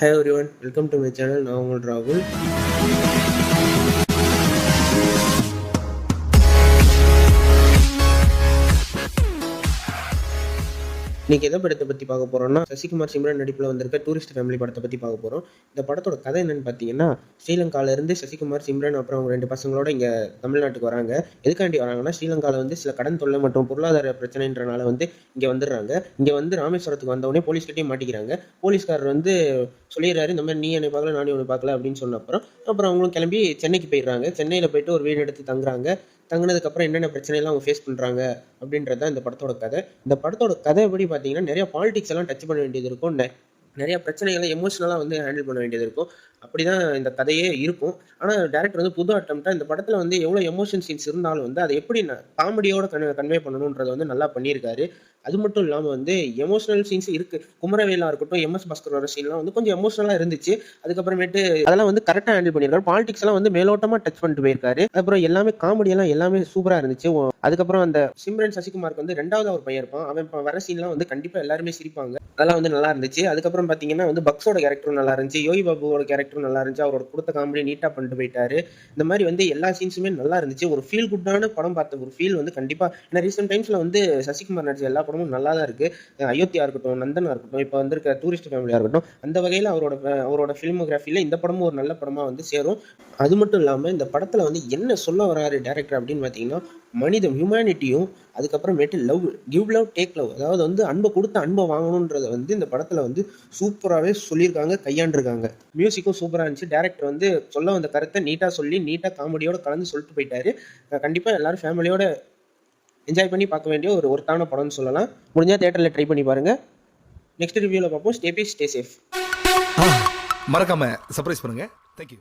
Hi everyone, welcome to my channel. நான் உங்கள் ராகுல். இன்னைக்கு எதை படத்தை பற்றி பார்க்க போகிறோம்னா, சசிகுமார் சிம்ரன் நடிப்பில் வந்திருக்க டூரிஸ்ட் ஃபேமிலி படத்தை பற்றி பார்க்க போகிறோம். இந்த படத்தோட கதை என்னன்னு பார்த்தீங்கன்னா, ஸ்ரீலங்காவிலேருந்து சசிகுமார் சிம்ரன் அப்புறம் அவங்க 2 பசங்களோட இங்கே தமிழ்நாட்டுக்கு வராங்க. எதுக்காண்டி வராங்கன்னா, ஸ்ரீலங்காவில் வந்து சில கடன் தொல்லை மற்றும் பொருளாதார பிரச்சனைன்றனால வந்து இங்கே வந்துடுறாங்க. இங்கே வந்து ராமேஸ்வரத்துக்கு வந்தவொடனே போலீஸ்கிட்டையும் மாட்டிக்கிறாங்க. போலீஸ்காரர் வந்து சொல்லிடுறாரு, இந்த மாதிரி நீ என்னை பார்க்கல நானே உன்னை பார்க்கல அப்படின்னு சொன்ன அப்புறம் அவங்களும் கிளம்பி சென்னைக்கு போயிடுறாங்க. சென்னையில் போயிட்டு ஒரு வீடு எடுத்து தங்குறாங்க. தங்கினதுக்கப்புறம் என்னென்ன பிரச்சனைலாம் அவங்க ஃபேஸ் பண்ணுறாங்க அப்படின்றது தான் இந்த படத்தோட கதை. இந்த படத்தோட கதை எப்படி பார்த்தீங்கன்னா, நிறைய பாலிடிக்ஸ் எல்லாம் டச் பண்ண வேண்டியது இருக்கும். நிறைய பிரச்சனைகளை எமோஷனலாக வந்து ஹேண்டில் பண்ண வேண்டியது இருக்கும். அப்படி தான் இந்த கதையே இருக்கும். ஆனால் டேரக்டர் வந்து புது அட்டம்ப்டாக இந்த படத்தில் வந்து எவ்வளோ எமோஷன் சீன்ஸ் இருந்தாலும் வந்து அதை எப்படி காமெடியோட கன்வே பண்ணணுன்றதை வந்து நல்லா பண்ணியிருக்காரு. அது மட்டும் இல்லாமல் வந்து எமோஷனல் சீன்ஸ் இருக்குது. குமரவேலா இருக்கட்டும், எம்எஸ் பாஸ்கரோட சீன்லாம் வந்து கொஞ்சம் எமோஷனலாக இருந்துச்சு. அதுக்கப்புறமேட்டு அதெல்லாம் வந்து கரெக்டாக ஹேண்டில் பண்ணியிருக்காரு. பாலிடிக்ஸ் எல்லாம் வந்து மேலோட்டமாக டச் பண்ணிட்டு போயிருக்காரு. அப்புறம் எல்லாமே காமெடியெல்லாம் எல்லாமே சூப்பராக இருந்துச்சு. அதுக்கப்புறம் அந்த சிம்ரன் சசிகுமாருக்கு வந்து 2வது ஒரு பையன் இருப்பான். அவன் வர சீன்லாம் வந்து கண்டிப்பாக எல்லாருமே சிரிப்பாங்க. அதெல்லாம் வந்து நல்லா இருந்துச்சு. அதுக்கப்புறம் பார்த்தீங்கன்னா வந்து பக்ஸோட கேரக்டரும் நல்லா இருந்துச்சு. யோகி பாபுவோட கேரக்டரும் நல்லா இருந்துச்சு. அவரோட கொடுத்த காமெடி நீட்டாக பண்ணிட்டு போயிட்டாரு. இந்த மாதிரி வந்து எல்லா சீன்ஸுமே நல்லா இருந்துச்சு. ஒரு ஃபீல் குட்டான படம் பார்த்த ஒரு ஃபீல் வந்து கண்டிப்பாக. ஏன்னா ரீசெண்ட் டைம்ஸில் வந்து சசிகுமார் நடிச்ச எல்லா படமும் நல்லா தான் இருக்குது. அயோத்தியா இருக்கட்டும், நந்தனா இருக்கட்டும், இப்போ வந்திருக்க டூரிஸ்ட் ஃபேமிலியாக இருக்கட்டும், அந்த வகையில் அவரோட ஃபிலிமோகிராஃபியில் இந்த படமும் ஒரு நல்ல படமாக வந்து சேரும். அது மட்டும் இல்லாமல் இந்த படத்தில் வந்து என்ன சொல்ல வராரு டேரக்டர் அப்படின்னு பார்த்தீங்கன்னா, மனிதம் ஹியூமனிட்டியும் அதுக்கப்புறமேட்டு love, give love take love, அதாவது வந்து அன்பை கொடுத்து அன்பை வாங்கணுன்றதை வந்து இந்த படத்தில் வந்து சூப்பராகவே சொல்லியிருக்காங்க, கையாண்டிருக்காங்க. மியூசிக்கும் சூப்பராக இருந்துச்சு. டேரக்டர் வந்து சொல்ல வந்த கருத்தை நீட்டாக சொல்லி நீட்டாக காமெடியோட கலந்து சொல்லிட்டு போயிட்டாரு. கண்டிப்பாக எல்லாரும் ஃபேமிலியோட என்ஜாய் பண்ணி பார்க்க வேண்டிய ஒரு ஒருத்தான படம்னு சொல்லலாம். முடிஞ்சால் தேட்டரில் ட்ரை பண்ணி பாருங்கள். நெக்ஸ்ட் ரிவ்யூவில் பார்ப்போம். Stay safe. மறக்காம சர்ப்ரைஸ் பண்ணுங்க. தேங்க்யூ.